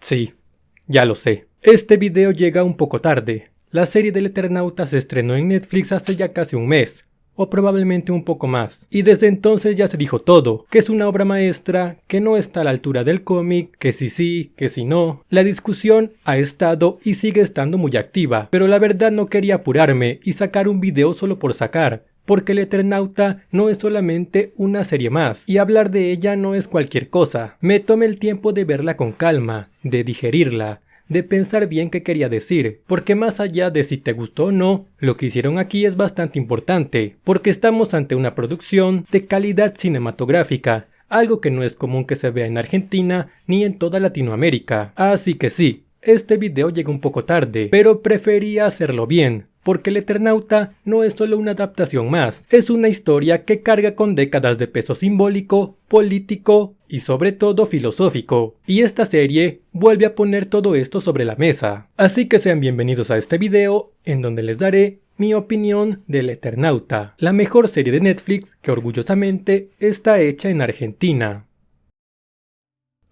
Sí, ya lo sé. Este video llega un poco tarde. La serie del Eternauta se estrenó en Netflix hace ya casi un mes, o probablemente un poco más. Y desde entonces ya se dijo todo, que es una obra maestra, que no está a la altura del cómic, que sí, que si no. La discusión ha estado y sigue estando muy activa, pero la verdad no quería apurarme y sacar un video solo por sacar. Porque el Eternauta no es solamente una serie más, y hablar de ella no es cualquier cosa. Me tomé el tiempo de verla con calma, de digerirla, de pensar bien qué quería decir, porque más allá de si te gustó o no, lo que hicieron aquí es bastante importante, porque estamos ante una producción de calidad cinematográfica, algo que no es común que se vea en Argentina ni en toda Latinoamérica. Así que sí, este video llega un poco tarde, pero prefería hacerlo bien. Porque el Eternauta no es solo una adaptación más, es una historia que carga con décadas de peso simbólico, político y sobre todo filosófico. Y esta serie vuelve a poner todo esto sobre la mesa. Así que sean bienvenidos a este video, en donde les daré mi opinión del Eternauta, la mejor serie de Netflix que orgullosamente está hecha en Argentina.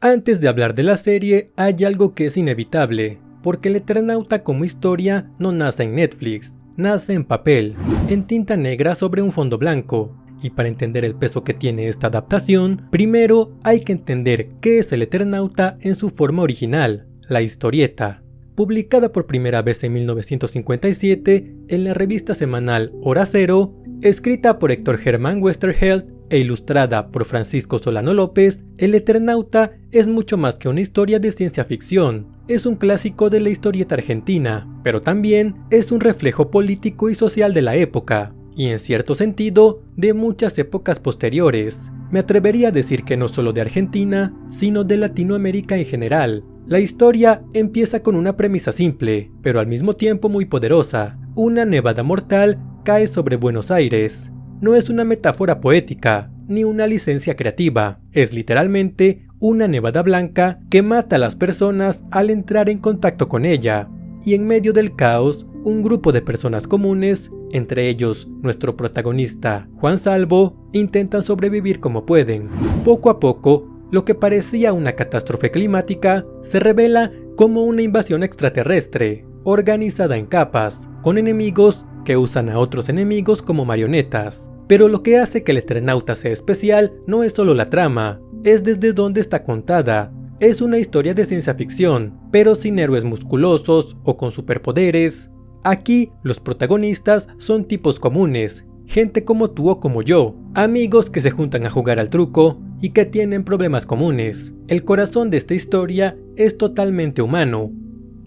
Antes de hablar de la serie, hay algo que es inevitable. Porque el Eternauta como historia no nace en Netflix, nace en papel, en tinta negra sobre un fondo blanco. Y para entender el peso que tiene esta adaptación, primero hay que entender qué es el Eternauta en su forma original, la historieta. Publicada por primera vez en 1957 en la revista semanal Hora Cero, escrita por Héctor Germán Westerheld e ilustrada por Francisco Solano López, el Eternauta es mucho más que una historia de ciencia ficción. Es un clásico de la historieta argentina, pero también es un reflejo político y social de la época, y en cierto sentido, de muchas épocas posteriores. Me atrevería a decir que no solo de Argentina, sino de Latinoamérica en general. La historia empieza con una premisa simple, pero al mismo tiempo muy poderosa. Una nevada mortal cae sobre Buenos Aires. No es una metáfora poética, ni una licencia creativa, es literalmente una nevada blanca que mata a las personas al entrar en contacto con ella. Y en medio del caos, un grupo de personas comunes, entre ellos nuestro protagonista Juan Salvo, intentan sobrevivir como pueden. Poco a poco, lo que parecía una catástrofe climática se revela como una invasión extraterrestre, organizada en capas, con enemigos que usan a otros enemigos como marionetas. Pero lo que hace que el Eternauta sea especial no es solo la trama, es desde dónde está contada. Es una historia de ciencia ficción, pero sin héroes musculosos o con superpoderes. Aquí los protagonistas son tipos comunes, gente como tú o como yo, amigos que se juntan a jugar al truco y que tienen problemas comunes. El corazón de esta historia es totalmente humano.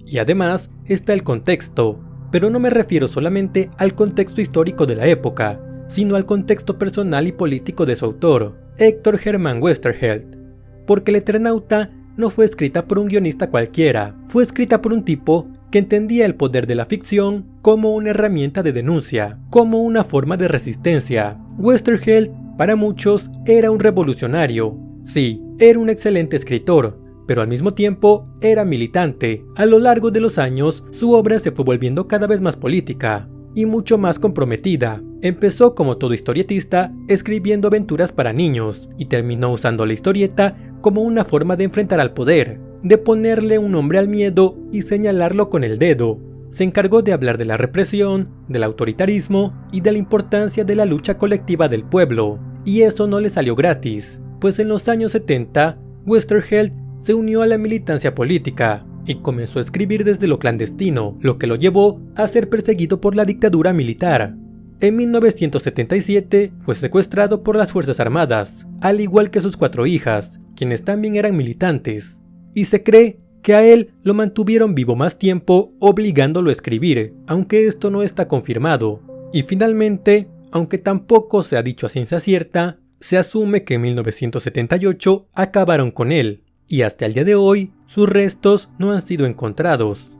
Y además está el contexto, pero no me refiero solamente al contexto histórico de la época, sino al contexto personal y político de su autor, Héctor Germán Westerheld. Porque el Eternauta no fue escrita por un guionista cualquiera, fue escrita por un tipo que entendía el poder de la ficción como una herramienta de denuncia, como una forma de resistencia. Westerheld, para muchos, era un revolucionario. Sí, era un excelente escritor, pero al mismo tiempo era militante. A lo largo de los años, su obra se fue volviendo cada vez más política y mucho más comprometida. Empezó como todo historietista escribiendo aventuras para niños y terminó usando la historieta como una forma de enfrentar al poder, de ponerle un nombre al miedo y señalarlo con el dedo. Se encargó de hablar de la represión, del autoritarismo y de la importancia de la lucha colectiva del pueblo. Y eso no le salió gratis, pues en los años 70, Westerheld se unió a la militancia política y comenzó a escribir desde lo clandestino, lo que lo llevó a ser perseguido por la dictadura militar. En 1977 fue secuestrado por las Fuerzas Armadas, al igual que sus 4 hijas, quienes también eran militantes, y se cree que a él lo mantuvieron vivo más tiempo obligándolo a escribir, aunque esto no está confirmado. Y finalmente, aunque tampoco se ha dicho a ciencia cierta, se asume que en 1978 acabaron con él, y hasta el día de hoy sus restos no han sido encontrados.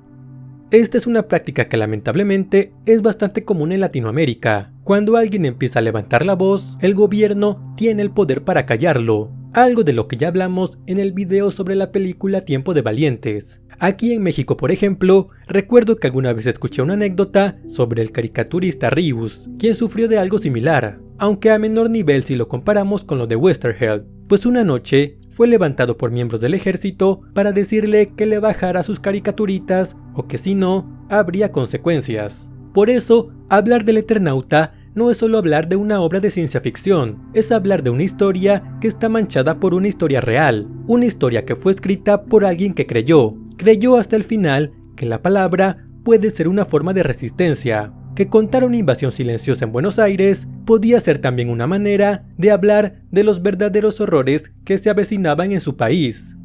Esta es una práctica que lamentablemente es bastante común en Latinoamérica. Cuando alguien empieza a levantar la voz, el gobierno tiene el poder para callarlo, algo de lo que ya hablamos en el video sobre la película Tiempo de Valientes. Aquí en México, por ejemplo, recuerdo que alguna vez escuché una anécdota sobre el caricaturista Rius, quien sufrió de algo similar, aunque a menor nivel si lo comparamos con lo de Westerheld, pues una noche fue levantado por miembros del ejército para decirle que le bajara sus caricaturitas o que si no, habría consecuencias. Por eso, hablar del Eternauta no es solo hablar de una obra de ciencia ficción, es hablar de una historia que está manchada por una historia real, una historia que fue escrita por alguien que creyó hasta el final que la palabra puede ser una forma de resistencia, que contar una invasión silenciosa en Buenos Aires podía ser también una manera de hablar de los verdaderos horrores que se avecinaban en su país.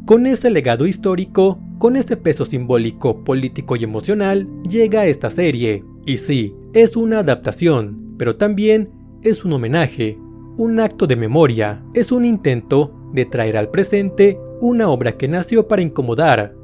Con ese legado histórico, con ese peso simbólico, político y emocional, llega esta serie. Y sí, es una adaptación, pero también es un homenaje, un acto de memoria, es un intento de traer al presente una obra que nació para incomodar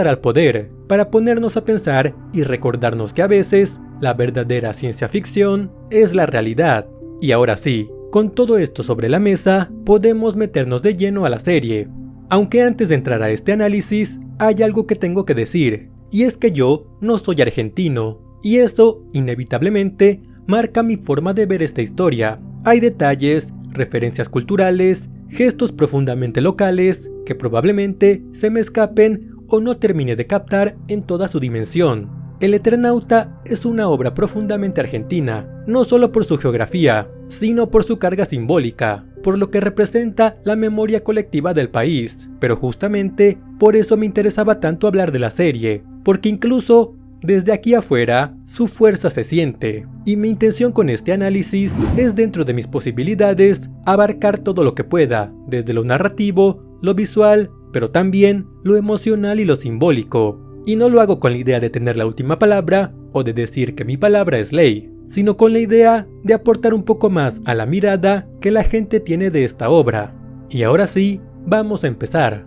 al poder, para ponernos a pensar y recordarnos que a veces la verdadera ciencia ficción es la realidad. Y ahora sí, con todo esto sobre la mesa, podemos meternos de lleno a la serie. Aunque antes de entrar a este análisis, hay algo que tengo que decir, y es que yo no soy argentino, y eso, inevitablemente, marca mi forma de ver esta historia. Hay detalles, referencias culturales, gestos profundamente locales, que probablemente se me escapen o no termine de captar en toda su dimensión. El Eternauta es una obra profundamente argentina, no solo por su geografía, sino por su carga simbólica, por lo que representa la memoria colectiva del país. Pero justamente por eso me interesaba tanto hablar de la serie, porque incluso desde aquí afuera, su fuerza se siente, y mi intención con este análisis es, dentro de mis posibilidades, abarcar todo lo que pueda, desde lo narrativo, lo visual, pero también lo emocional y lo simbólico. Y no lo hago con la idea de tener la última palabra, o de decir que mi palabra es ley, sino con la idea de aportar un poco más a la mirada que la gente tiene de esta obra. Y ahora sí, vamos a empezar.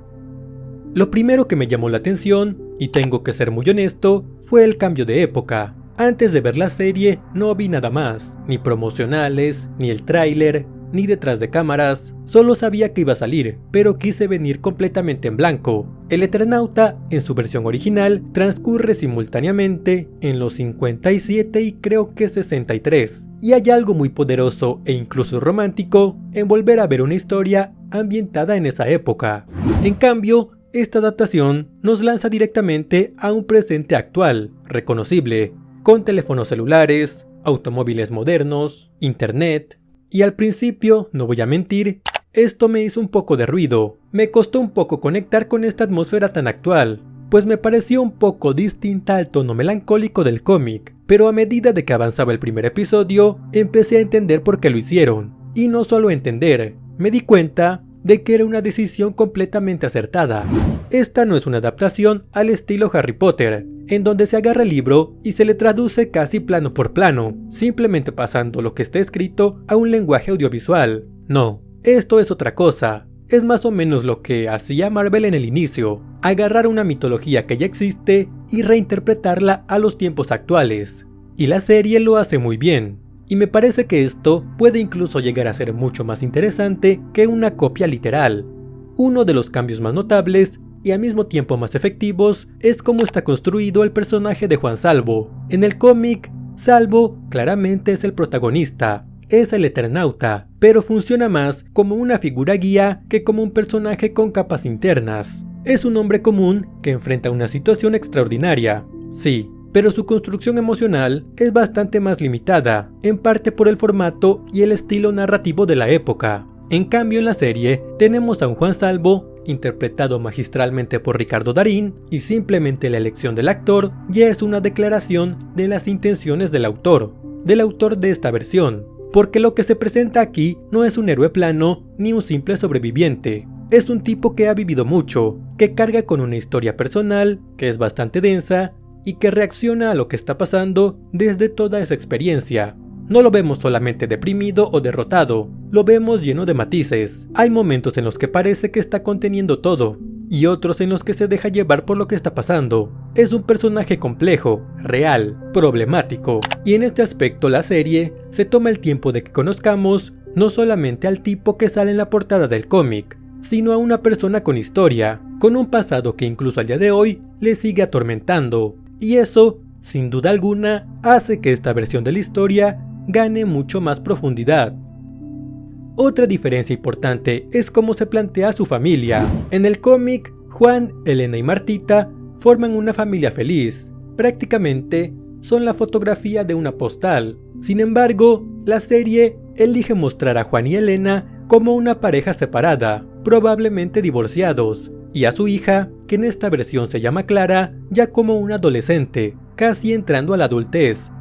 Lo primero que me llamó la atención, y tengo que ser muy honesto, fue el cambio de época. Antes de ver la serie no vi nada más, ni promocionales, ni el tráiler, ni detrás de cámaras, solo sabía que iba a salir, pero quise venir completamente en blanco. El Eternauta, en su versión original, transcurre simultáneamente en los 57 y creo que 63, y hay algo muy poderoso e incluso romántico en volver a ver una historia ambientada en esa época. En cambio, esta adaptación nos lanza directamente a un presente actual, reconocible, con teléfonos celulares, automóviles modernos, internet, y al principio, no voy a mentir, esto me hizo un poco de ruido. Me costó un poco conectar con esta atmósfera tan actual, pues me pareció un poco distinta al tono melancólico del cómic, pero a medida de que avanzaba el primer episodio, empecé a entender por qué lo hicieron. Y no solo entender, me di cuenta de que era una decisión completamente acertada. Esta no es una adaptación al estilo Harry Potter, en donde se agarra el libro y se le traduce casi plano por plano, simplemente pasando lo que está escrito a un lenguaje audiovisual. No, esto es otra cosa. Es más o menos lo que hacía Marvel en el inicio, agarrar una mitología que ya existe y reinterpretarla a los tiempos actuales. Y la serie lo hace muy bien. Y me parece que esto puede incluso llegar a ser mucho más interesante que una copia literal. Uno de los cambios más notables y al mismo tiempo más efectivos es cómo está construido el personaje de Juan Salvo. En el cómic, Salvo claramente es el protagonista, es el Eternauta, pero funciona más como una figura guía que como un personaje con capas internas. Es un hombre común que enfrenta una situación extraordinaria, sí, pero su construcción emocional es bastante más limitada, en parte por el formato y el estilo narrativo de la época. En cambio, en la serie tenemos a un Juan Salvo interpretado magistralmente por Ricardo Darín, y simplemente la elección del actor ya es una declaración de las intenciones del autor de esta versión, porque lo que se presenta aquí no es un héroe plano ni un simple sobreviviente. Es un tipo que ha vivido mucho, que carga con una historia personal que es bastante densa y que reacciona a lo que está pasando desde toda esa experiencia. No lo vemos solamente deprimido o derrotado, lo vemos lleno de matices. Hay momentos en los que parece que está conteniendo todo, y otros en los que se deja llevar por lo que está pasando. Es un personaje complejo, real, problemático, y en este aspecto la serie se toma el tiempo de que conozcamos no solamente al tipo que sale en la portada del cómic, sino a una persona con historia, con un pasado que incluso al día de hoy le sigue atormentando. Y eso, sin duda alguna, hace que esta versión de la historia gane mucho más profundidad. Otra diferencia importante es cómo se plantea su familia. En el cómic, Juan, Elena y Martita forman una familia feliz. Prácticamente son la fotografía de una postal. Sin embargo, la serie elige mostrar a Juan y Elena como una pareja separada, probablemente divorciados, y a su hija, que en esta versión se llama Clara, ya como una adolescente, casi entrando a la adultez.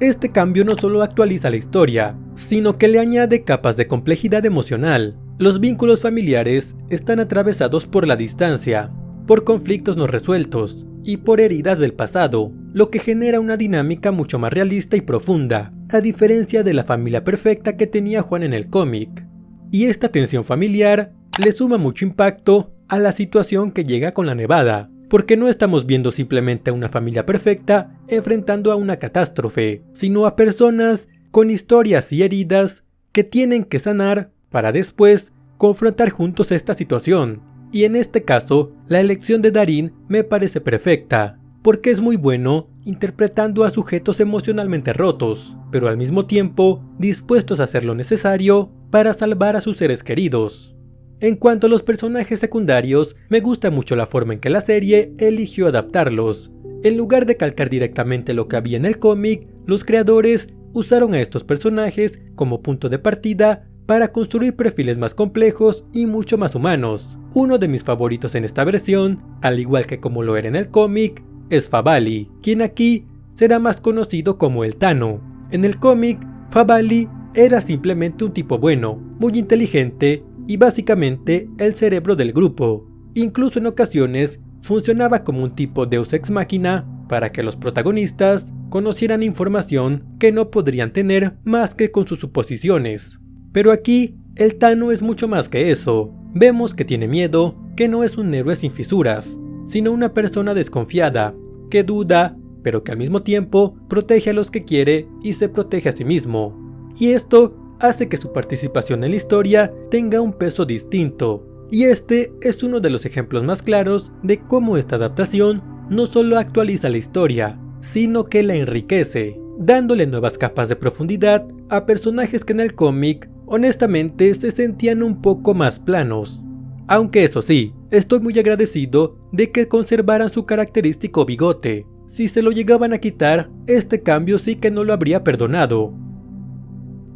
Este cambio no solo actualiza la historia, sino que le añade capas de complejidad emocional. Los vínculos familiares están atravesados por la distancia, por conflictos no resueltos y por heridas del pasado, lo que genera una dinámica mucho más realista y profunda, a diferencia de la familia perfecta que tenía Juan en el cómic. Y esta tensión familiar le suma mucho impacto a la situación que llega con la nevada, porque no estamos viendo simplemente a una familia perfecta enfrentando a una catástrofe, sino a personas con historias y heridas que tienen que sanar para después confrontar juntos esta situación. Y en este caso, la elección de Darín me parece perfecta, porque es muy bueno interpretando a sujetos emocionalmente rotos, pero al mismo tiempo dispuestos a hacer lo necesario para salvar a sus seres queridos. En cuanto a los personajes secundarios, me gusta mucho la forma en que la serie eligió adaptarlos. En lugar de calcar directamente lo que había en el cómic, los creadores usaron a estos personajes como punto de partida para construir perfiles más complejos y mucho más humanos. Uno de mis favoritos en esta versión, al igual que como lo era en el cómic, es Favali, quien aquí será más conocido como el Tano. En el cómic, Favali era simplemente un tipo bueno, muy inteligente y básicamente el cerebro del grupo. Incluso en ocasiones funcionaba como un tipo Deus Ex Machina para que los protagonistas conocieran información que no podrían tener más que con sus suposiciones. Pero aquí, el Tano es mucho más que eso. Vemos que tiene miedo, que no es un héroe sin fisuras, sino una persona desconfiada, que duda, pero que al mismo tiempo protege a los que quiere y se protege a sí mismo. Y esto hace que su participación en la historia tenga un peso distinto. Y este es uno de los ejemplos más claros de cómo esta adaptación no solo actualiza la historia, sino que la enriquece, dándole nuevas capas de profundidad a personajes que en el cómic honestamente se sentían un poco más planos. Aunque eso sí, estoy muy agradecido de que conservaran su característico bigote. Si se lo llegaban a quitar, este cambio sí que no lo habría perdonado.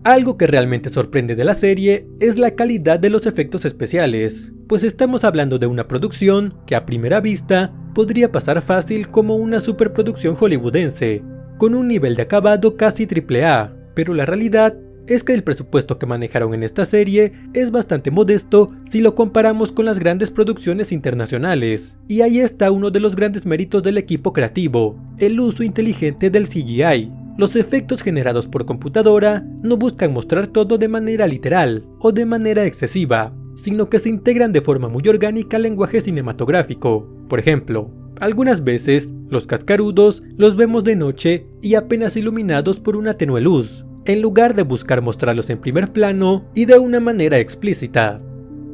Algo que realmente sorprende de la serie es la calidad de los efectos especiales, pues estamos hablando de una producción que a primera vista podría pasar fácil como una superproducción hollywoodense, con un nivel de acabado casi AAA, pero la realidad es que el presupuesto que manejaron en esta serie es bastante modesto si lo comparamos con las grandes producciones internacionales, y ahí está uno de los grandes méritos del equipo creativo, el uso inteligente del CGI. Los efectos generados por computadora no buscan mostrar todo de manera literal o de manera excesiva, sino que se integran de forma muy orgánica al lenguaje cinematográfico. Por ejemplo, algunas veces los cascarudos los vemos de noche y apenas iluminados por una tenue luz, en lugar de buscar mostrarlos en primer plano y de una manera explícita.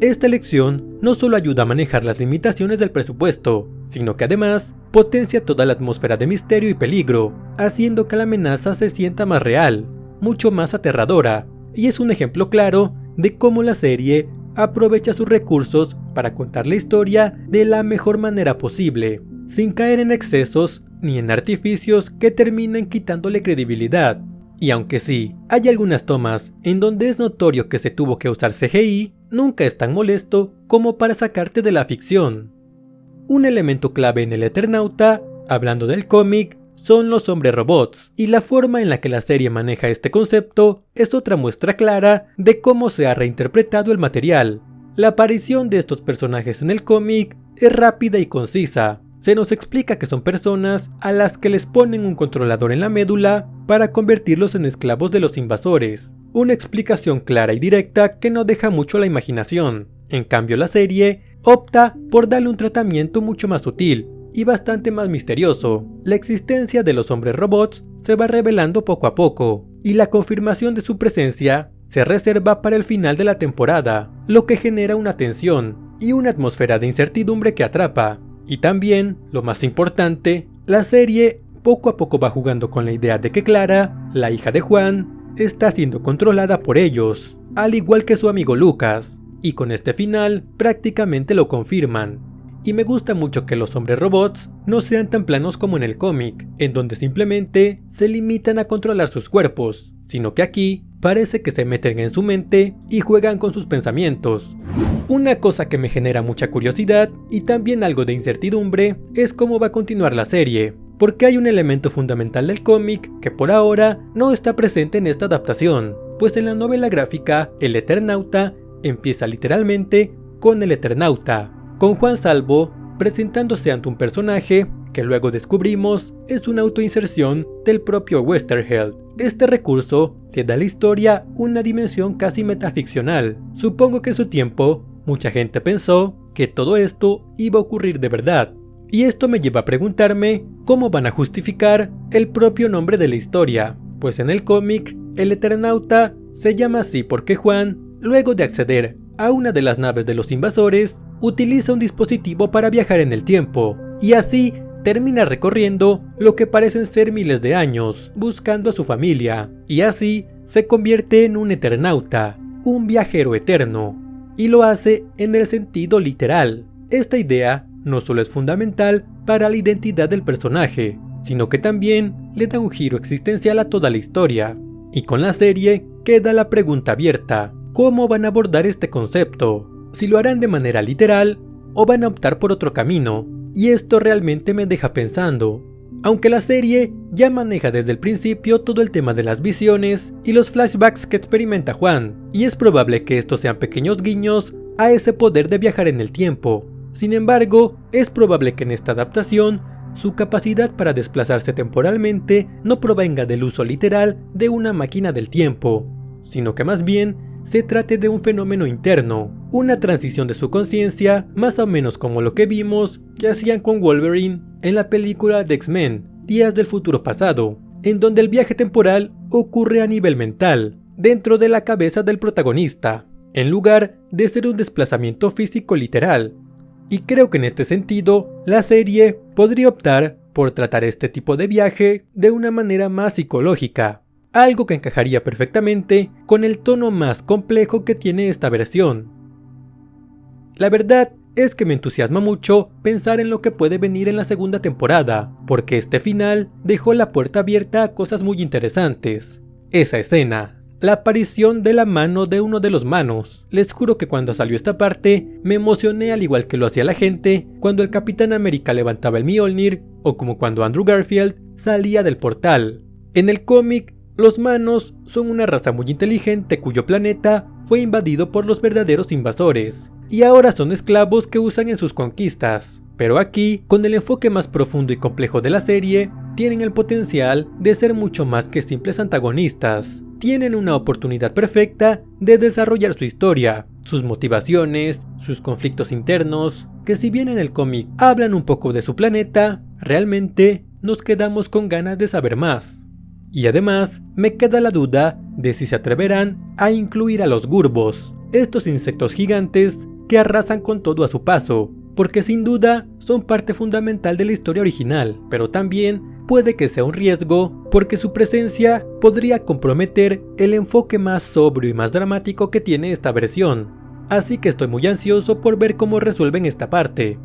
Esta elección no solo ayuda a manejar las limitaciones del presupuesto, sino que además potencia toda la atmósfera de misterio y peligro, haciendo que la amenaza se sienta más real, mucho más aterradora, y es un ejemplo claro de cómo la serie aprovecha sus recursos para contar la historia de la mejor manera posible, sin caer en excesos ni en artificios que terminen quitándole credibilidad. Y aunque sí, hay algunas tomas en donde es notorio que se tuvo que usar CGI, nunca es tan molesto como para sacarte de la ficción. Un elemento clave en El Eternauta, hablando del cómic, son los hombres robots, y la forma en la que la serie maneja este concepto es otra muestra clara de cómo se ha reinterpretado el material. La aparición de estos personajes en el cómic es rápida y concisa. Se nos explica que son personas a las que les ponen un controlador en la médula para convertirlos en esclavos de los invasores. Una explicación clara y directa que no deja mucho a la imaginación. En cambio, la serie opta por darle un tratamiento mucho más sutil y bastante más misterioso. La existencia de los hombres robots se va revelando poco a poco, y la confirmación de su presencia se reserva para el final de la temporada, lo que genera una tensión y una atmósfera de incertidumbre que atrapa. Y también, lo más importante, la serie poco a poco va jugando con la idea de que Clara, la hija de Juan, está siendo controlada por ellos, al igual que su amigo Lucas, y con este final prácticamente lo confirman. Y me gusta mucho que los hombres robots no sean tan planos como en el cómic, en donde simplemente se limitan a controlar sus cuerpos, sino que aquí parece que se meten en su mente y juegan con sus pensamientos. Una cosa que me genera mucha curiosidad y también algo de incertidumbre es cómo va a continuar la serie, porque hay un elemento fundamental del cómic que por ahora no está presente en esta adaptación, pues en la novela gráfica El Eternauta empieza literalmente con el Eternauta, con Juan Salvo presentándose ante un personaje que luego descubrimos es una autoinserción del propio Westerheld. Este recurso le da a la historia una dimensión casi metaficcional. Supongo que en su tiempo mucha gente pensó que todo esto iba a ocurrir de verdad, y esto me lleva a preguntarme cómo van a justificar el propio nombre de la historia, pues en el cómic el Eternauta se llama así porque Juan, luego de acceder a una de las naves de los invasores, utiliza un dispositivo para viajar en el tiempo, y así termina recorriendo lo que parecen ser miles de años, buscando a su familia, y así se convierte en un Eternauta, un viajero eterno, y lo hace en el sentido literal. Esta idea no solo es fundamental para la identidad del personaje, sino que también le da un giro existencial a toda la historia, y con la serie queda la pregunta abierta: ¿cómo van a abordar este concepto? Si lo harán de manera literal o van a optar por otro camino, y esto realmente me deja pensando. Aunque la serie ya maneja desde el principio todo el tema de las visiones y los flashbacks que experimenta Juan, y es probable que estos sean pequeños guiños a ese poder de viajar en el tiempo. Sin embargo, es probable que en esta adaptación su capacidad para desplazarse temporalmente no provenga del uso literal de una máquina del tiempo, sino que más bien se trate de un fenómeno interno, una transición de su conciencia, más o menos como lo que vimos que hacían con Wolverine en la película de X-Men, Días del Futuro Pasado, en donde el viaje temporal ocurre a nivel mental, dentro de la cabeza del protagonista, en lugar de ser un desplazamiento físico literal. Y creo que en este sentido, la serie podría optar por tratar este tipo de viaje de una manera más psicológica, algo que encajaría perfectamente con el tono más complejo que tiene esta versión. La verdad es que me entusiasma mucho pensar en lo que puede venir en la segunda temporada, porque este final dejó la puerta abierta a cosas muy interesantes. Esa escena, la aparición de la mano de uno de los manos. Les juro que cuando salió esta parte me emocioné al igual que lo hacía la gente cuando el Capitán América levantaba el Mjolnir o como cuando Andrew Garfield salía del portal. En el cómic, los manos son una raza muy inteligente cuyo planeta fue invadido por los verdaderos invasores, y ahora son esclavos que usan en sus conquistas. Pero aquí, con el enfoque más profundo y complejo de la serie, tienen el potencial de ser mucho más que simples antagonistas. Tienen una oportunidad perfecta de desarrollar su historia, sus motivaciones, sus conflictos internos, que si bien en el cómic hablan un poco de su planeta, realmente nos quedamos con ganas de saber más. Y además, me queda la duda de si se atreverán a incluir a los Gurbos, estos insectos gigantes que arrasan con todo a su paso, porque sin duda son parte fundamental de la historia original, pero también puede que sea un riesgo porque su presencia podría comprometer el enfoque más sobrio y más dramático que tiene esta versión, así que estoy muy ansioso por ver cómo resuelven esta parte.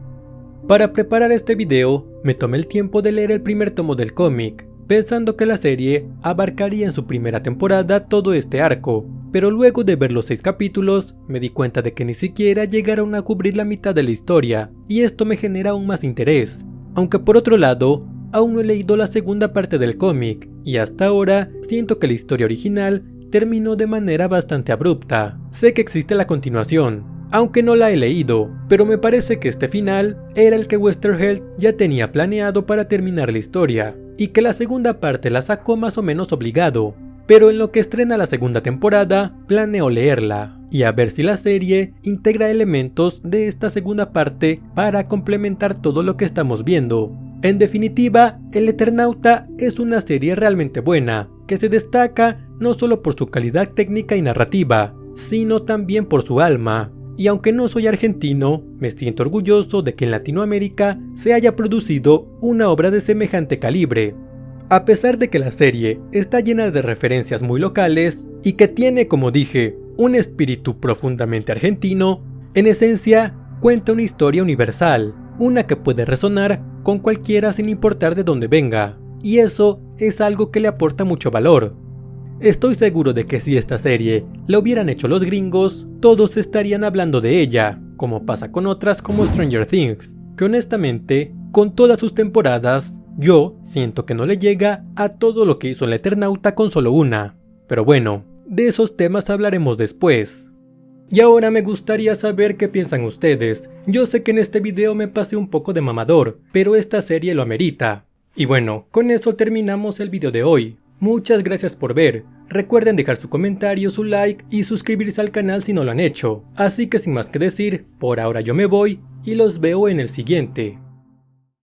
Para preparar este video, me tomé el tiempo de leer el primer tomo del cómic, pensando que la serie abarcaría en su primera temporada todo este arco, pero luego de ver los 6 capítulos, me di cuenta de que ni siquiera llegaron a cubrir la mitad de la historia, y esto me genera aún más interés, aunque por otro lado, aún no he leído la segunda parte del cómic, y hasta ahora siento que la historia original terminó de manera bastante abrupta. Sé que existe la continuación, aunque no la he leído, pero me parece que este final era el que Westerheld ya tenía planeado para terminar la historia, y que la segunda parte la sacó más o menos obligado, pero en lo que estrena la segunda temporada, planeo leerla, y a ver si la serie integra elementos de esta segunda parte para complementar todo lo que estamos viendo. En definitiva, El Eternauta es una serie realmente buena, que se destaca no solo por su calidad técnica y narrativa, sino también por su alma. Y aunque no soy argentino, me siento orgulloso de que en Latinoamérica se haya producido una obra de semejante calibre. A pesar de que la serie está llena de referencias muy locales y que tiene, como dije, un espíritu profundamente argentino, en esencia cuenta una historia universal, una que puede resonar con cualquiera sin importar de dónde venga, y eso es algo que le aporta mucho valor. Estoy seguro de que si esta serie la hubieran hecho los gringos, todos estarían hablando de ella, como pasa con otras como Stranger Things, que honestamente, con todas sus temporadas, yo siento que no le llega a todo lo que hizo el Eternauta con solo una. Pero bueno, de esos temas hablaremos después. Y ahora me gustaría saber qué piensan ustedes. Yo sé que en este video me pasé un poco de mamador, pero esta serie lo amerita. Y bueno, con eso terminamos el video de hoy. Muchas gracias por ver. Recuerden dejar su comentario, su like y suscribirse al canal si no lo han hecho. Así que sin más que decir, por ahora yo me voy y los veo en el siguiente.